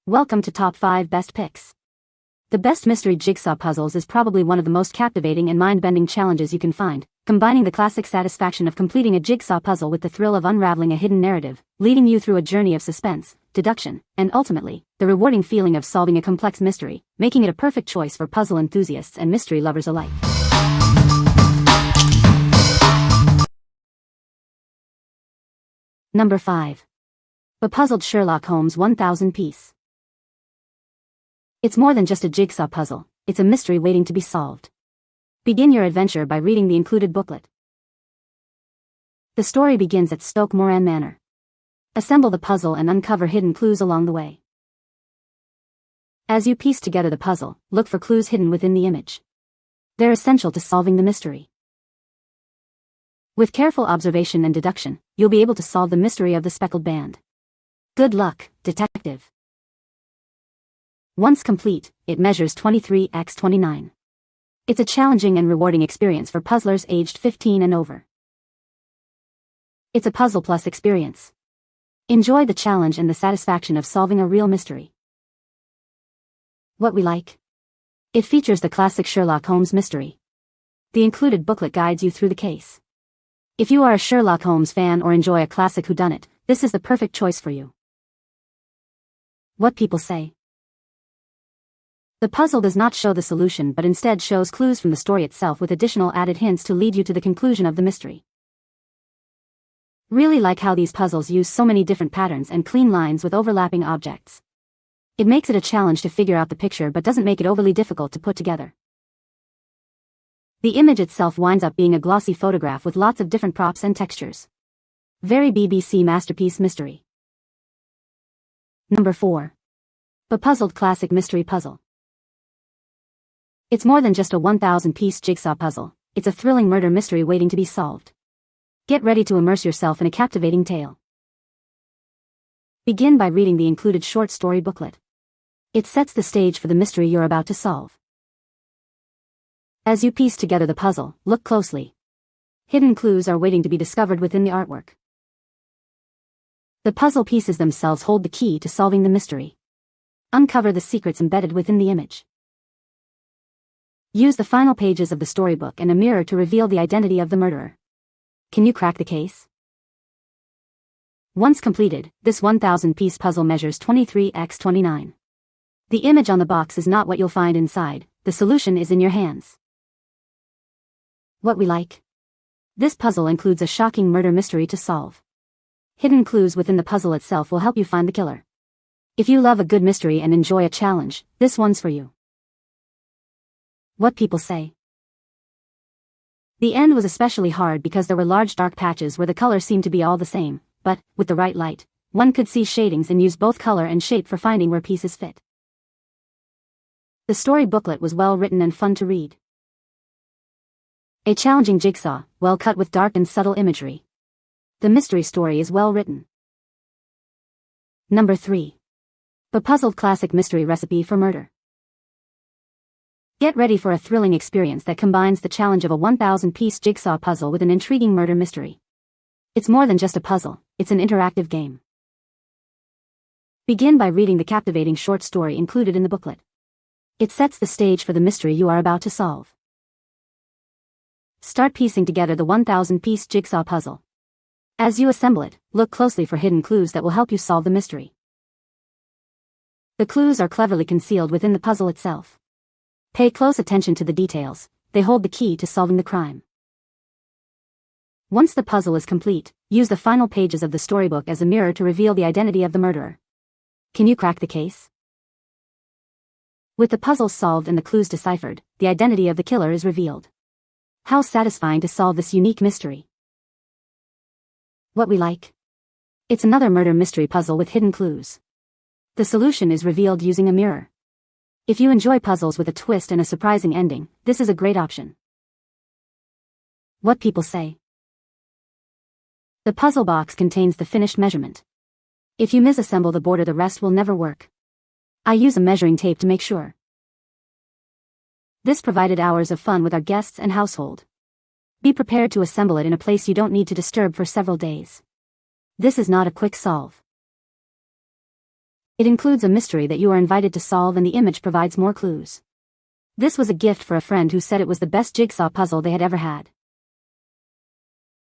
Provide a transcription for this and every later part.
Welcome to Top 5 Best Picks. The best Mystery Jigsaw Puzzles is probably one of the most captivating and mind-bending challenges you can find, combining the classic satisfaction of completing a jigsaw puzzle with the thrill of unraveling a hidden narrative, leading you through a journey of suspense, deduction, and ultimately, the rewarding feeling of solving a complex mystery, making it a perfect choice for puzzle enthusiasts and mystery lovers alike. Number 5. Bepuzzled Sherlock Holmes 1000 Piece. It's more than just a jigsaw puzzle, it's a mystery waiting to be solved. Begin your adventure by reading the included booklet. The story begins at Stoke Moran Manor. Assemble the puzzle and uncover hidden clues along the way. As you piece together the puzzle, look for clues hidden within the image. They're essential to solving the mystery. With careful observation and deduction, you'll be able to solve the mystery of the speckled band. Good luck, detective. Once complete, it measures 23 x 29. It's a challenging and rewarding experience for puzzlers aged 15 and over. It's a Puzzle Plus experience. Enjoy the challenge and the satisfaction of solving a real mystery. What we like? It features the classic Sherlock Holmes mystery. The included booklet guides you through the case. If you are a Sherlock Holmes fan or enjoy a classic whodunit, this is the perfect choice for you. What people say? The puzzle does not show the solution but instead shows clues from the story itself with additional added hints to lead you to the conclusion of the mystery. Really like how these puzzles use so many different patterns and clean lines with overlapping objects. It makes it a challenge to figure out the picture but doesn't make it overly difficult to put together. The image itself winds up being a glossy photograph with lots of different props and textures. Very BBC masterpiece mystery. Number 4. Bepuzzled Classic Mystery Puzzle. It's more than just a 1000-piece jigsaw puzzle, it's a thrilling murder mystery waiting to be solved. Get ready to immerse yourself in a captivating tale. Begin by reading the included short story booklet. It sets the stage for the mystery you're about to solve. As you piece together the puzzle, look closely. Hidden clues are waiting to be discovered within the artwork. The puzzle pieces themselves hold the key to solving the mystery. Uncover the secrets embedded within the image. Use the final pages of the storybook and a mirror to reveal the identity of the murderer. Can you crack the case? Once completed, this 1000-piece puzzle measures 23 x 29. The image on the box is not what you'll find inside, the solution is in your hands. What we like? This puzzle includes a shocking murder mystery to solve. Hidden clues within the puzzle itself will help you find the killer. If you love a good mystery and enjoy a challenge, this one's for you. What people say? The end was especially hard because there were large dark patches where the color seemed to be all the same, but, with the right light, one could see shadings and use both color and shape for finding where pieces fit. The story booklet was well written and fun to read. A challenging jigsaw, well cut with dark and subtle imagery. The mystery story is well written. Number 3. Bepuzzled Classic Mystery Recipe for Murder. Get ready for a thrilling experience that combines the challenge of a 1000-piece jigsaw puzzle with an intriguing murder mystery. It's more than just a puzzle, it's an interactive game. Begin by reading the captivating short story included in the booklet. It sets the stage for the mystery you are about to solve. Start piecing together the 1000-piece jigsaw puzzle. As you assemble it, look closely for hidden clues that will help you solve the mystery. The clues are cleverly concealed within the puzzle itself. Pay close attention to the details, they hold the key to solving the crime. Once the puzzle is complete, use the final pages of the storybook as a mirror to reveal the identity of the murderer. Can you crack the case? With the puzzle solved and the clues deciphered, the identity of the killer is revealed. How satisfying to solve this unique mystery. What we like? It's another murder mystery puzzle with hidden clues. The solution is revealed using a mirror. If you enjoy puzzles with a twist and a surprising ending, this is a great option. What people say? The puzzle box contains the finished measurement. If you misassemble the border, the rest will never work. I use a measuring tape to make sure. This provided hours of fun with our guests and household. Be prepared to assemble it in a place you don't need to disturb for several days. This is not a quick solve. It includes a mystery that you are invited to solve, and the image provides more clues. This was a gift for a friend who said it was the best jigsaw puzzle they had ever had.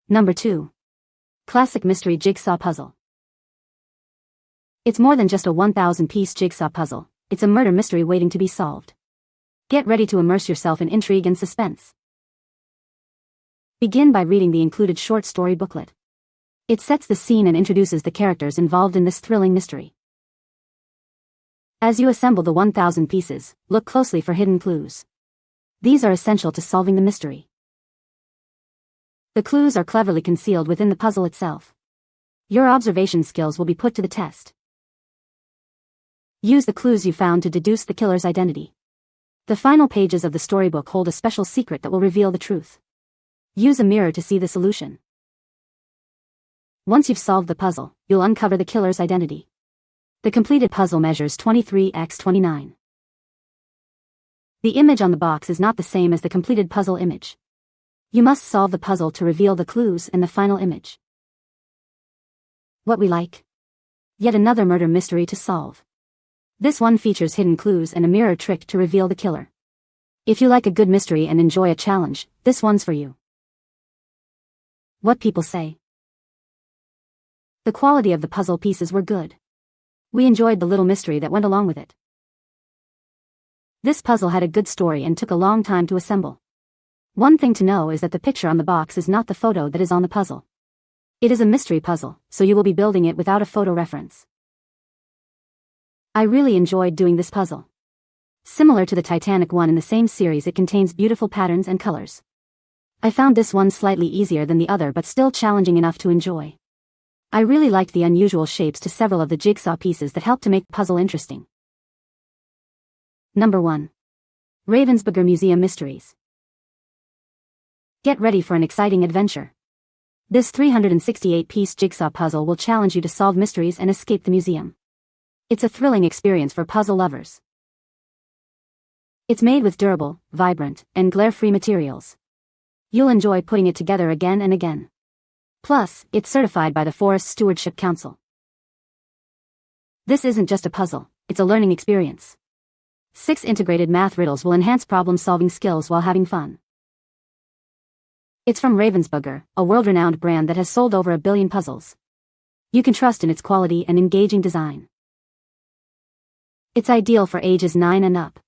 Number 2. Classic Mystery Jigsaw Puzzle. It's more than just a 1,000-piece jigsaw puzzle, it's a murder mystery waiting to be solved. Get ready to immerse yourself in intrigue and suspense. Begin by reading the included short story booklet. It sets the scene and introduces the characters involved in this thrilling mystery. As you assemble the 1,000 pieces, look closely for hidden clues. These are essential to solving the mystery. The clues are cleverly concealed within the puzzle itself. Your observation skills will be put to the test. Use the clues you found to deduce the killer's identity. The final pages of the storybook hold a special secret that will reveal the truth. Use a mirror to see the solution. Once you've solved the puzzle, you'll uncover the killer's identity. The completed puzzle measures 23x29. The image on the box is not the same as the completed puzzle image. You must solve the puzzle to reveal the clues and the final image. What we like? Yet another murder mystery to solve. This one features hidden clues and a mirror trick to reveal the killer. If you like a good mystery and enjoy a challenge, this one's for you. What people say. The quality of the puzzle pieces were good. We enjoyed the little mystery that went along with it. This puzzle had a good story and took a long time to assemble. One thing to know is that the picture on the box is not the photo that is on the puzzle. It is a mystery puzzle, so you will be building it without a photo reference. I really enjoyed doing this puzzle. Similar to the Titanic one in the same series, it contains beautiful patterns and colors. I found this one slightly easier than the other but still challenging enough to enjoy. I really liked the unusual shapes to several of the jigsaw pieces that helped to make the puzzle interesting. Number 1. Ravensburger Museum Mysteries. Get ready for an exciting adventure. This 368-piece jigsaw puzzle will challenge you to solve mysteries and escape the museum. It's a thrilling experience for puzzle lovers. It's made with durable, vibrant, and glare-free materials. You'll enjoy putting it together again and again. Plus, it's certified by the Forest Stewardship Council. This isn't just a puzzle, it's a learning experience. 6 integrated math riddles will enhance problem-solving skills while having fun. It's from Ravensburger, a world-renowned brand that has sold over 1 billion puzzles. You can trust in its quality and engaging design. It's ideal for ages 9 and up.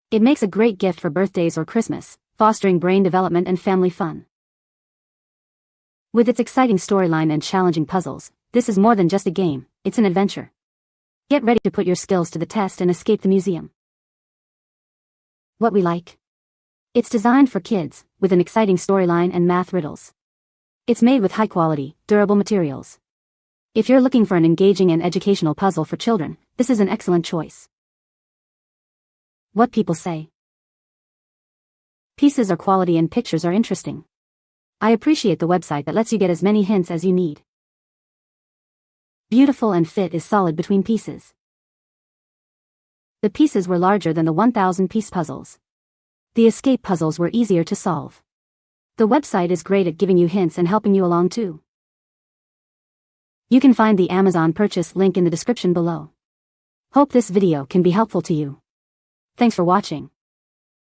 It makes a great gift for birthdays or Christmas, fostering brain development and family fun. With its exciting storyline and challenging puzzles, this is more than just a game, it's an adventure. Get ready to put your skills to the test and escape the museum. What we like? It's designed for kids, with an exciting storyline and math riddles. It's made with high-quality, durable materials. If you're looking for an engaging and educational puzzle for children, this is an excellent choice. What people say. Pieces are quality and pictures are interesting. I appreciate the website that lets you get as many hints as you need. Beautiful and fit is solid between pieces. The pieces were larger than the 1,000-piece puzzles. The escape puzzles were easier to solve. The website is great at giving you hints and helping you along too. You can find the Amazon purchase link in the description below. Hope this video can be helpful to you. Thanks for watching.